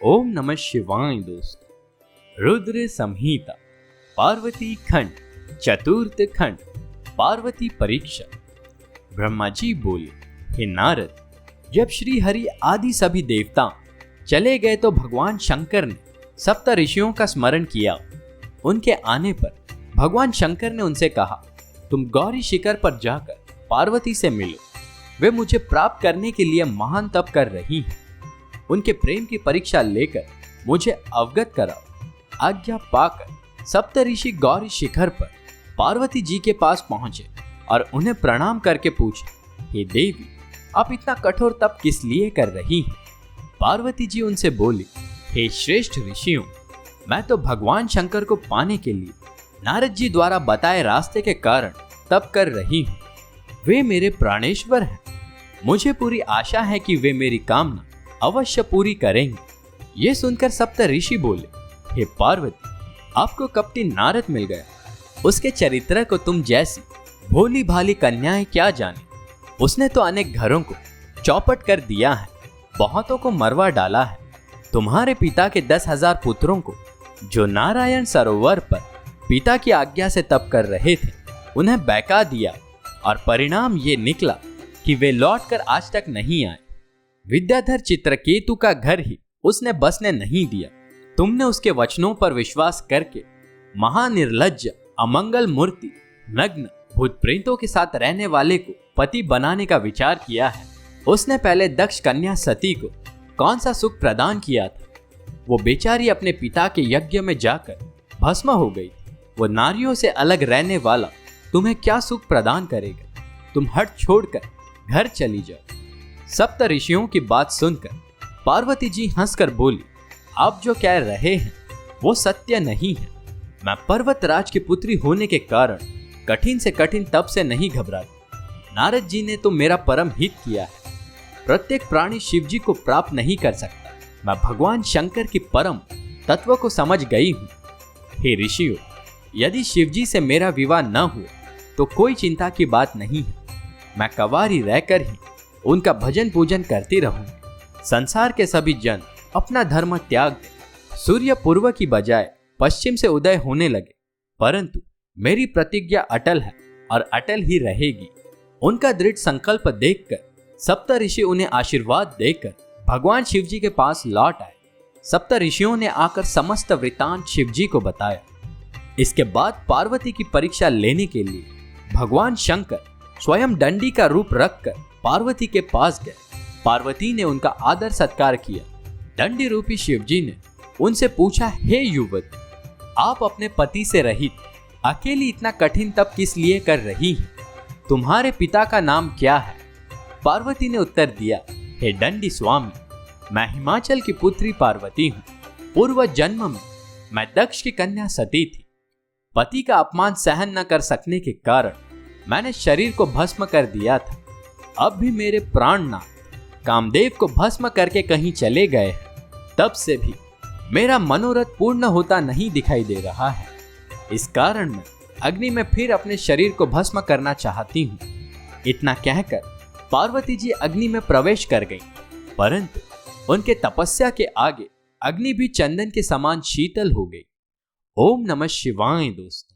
ओम नमः शिवाय दोस्तों। रुद्र संहिता पार्वती खंड चतुर्थ खंड पार्वती परीक्षा। ब्रह्मा जी बोले, हे नारद, जब श्री हरि आदि सभी देवता चले गए तो भगवान शंकर ने सप्त ऋषियों का स्मरण किया। उनके आने पर भगवान शंकर ने उनसे कहा, तुम गौरी शिखर पर जाकर पार्वती से मिलो। वे मुझे प्राप्त करने के लिए महान तप कर रही हैं। उनके प्रेम की परीक्षा लेकर मुझे अवगत कराओ। आज्ञा पाकर सप्त ऋषि गौरी शिखर पर पार्वती जी के पास पहुंचे और उन्हें प्रणाम करके पूछे, हे देवी, आप इतना कठोर तप किस लिए कर रही हैं? पार्वती जी उनसे बोली, हे श्रेष्ठ ऋषियों, मैं तो भगवान शंकर को पाने के लिए नारद जी द्वारा बताए रास्ते के कारण तप कर रही हूँ। वे मेरे प्राणेश्वर हैं। मुझे पूरी आशा है कि वे मेरी कामना अवश्य पूरी करेंगे। ये सुनकर सप्त ऋषि बोले, हे पार्वती, आपको कपटी नारद मिल गया। उसके चरित्र को तुम जैसी भोली भाली कन्याएं क्या जाने। उसने तो अनेक घरों को चौपट कर दिया है, बहुतों को मरवा डाला है। तुम्हारे पिता के 10,000 पुत्रों को जो नारायण सरोवर पर पिता की आज्ञा से तप कर रहे थे, उन्हें बहका दिया और परिणाम ये निकला कि वे लौटकर आज तक नहीं आए। विद्याधर चित्रकेतु का घर ही उसने बसने नहीं दिया। तुमने उसके वचनों पर विश्वास करके महानिर्लज्ज अमंगल मूर्ति नग्न भूत प्रेतों के साथ रहने वाले को पति बनाने का विचार किया है। उसने पहले दक्ष कन्या सती को कौन सा सुख प्रदान किया था? वो बेचारी अपने पिता के यज्ञ में जाकर भस्म हो गई थी। वो नारियों से अलग रहने वाला तुम्हें क्या सुख प्रदान करेगा? तुम हट छोड़कर घर चली जाओ। सप्त ऋषियों की बात सुनकर पार्वती जी हंसकर बोली, आप जो कह रहे हैं वो सत्य नहीं है। मैं पर्वतराज की पुत्री होने के कारण कठिन से कठिन तप से नहीं घबराती। नारद जी ने तो मेरा परम हित किया है। प्रत्येक प्राणी शिव जी को प्राप्त नहीं कर सकता। मैं भगवान शंकर की परम तत्व को समझ गई हूँ। हे ऋषियों, यदि शिव जी से मेरा विवाह न हुआ तो कोई चिंता की बात नहीं है। मैं कंवारी रहकर ही उनका भजन पूजन करती रहूंगी। संसार के सभी जन अपना धर्म त्याग दे। सूर्य पूर्व की बजाय पश्चिम से उदय होने लगे, परंतु मेरी प्रतिज्ञा अटल है और अटल ही रहेगी। उनका दृढ़ संकल्प देखकर सप्त ऋषि उन्हें आशीर्वाद देकर भगवान शिव जी के पास लौट आए। सप्त ऋषियों ने आकर समस्त वृतांत शिव जी को बताया। इसके बाद पार्वती की परीक्षा लेने के लिए भगवान शंकर स्वयं दंडी का रूप रखकर पार्वती के पास गए। पार्वती ने उनका आदर सत्कार किया। दंडी रूपी शिवजी ने उनसे पूछा, हे युवती, आप अपने पति से रहित अकेली इतना कठिन तप किस लिए कर रही हैं? तुम्हारे पिता का नाम क्या है? पार्वती ने उत्तर दिया, हे दंडी स्वामी, मैं हिमाचल की पुत्री पार्वती हूँ। पूर्व जन्म में मैं दक्ष की कन्या सती थी। पति का अपमान सहन न कर सकने के कारण मैंने शरीर को भस्म कर दिया था। अब भी मेरे प्राणनाथ कामदेव को भस्म करके कहीं चले गए हैं। तब से भी मेरा मनोरथ पूर्ण होता नहीं दिखाई दे रहा है। इस कारण मैं अग्नि में फिर अपने शरीर को भस्म करना चाहती हूँ। इतना कहकर पार्वती जी अग्नि में प्रवेश कर गई, परंतु उनके तपस्या के आगे अग्नि भी चंदन के समान शीतल हो गई। ओम नमः शिवाय दोस्तों।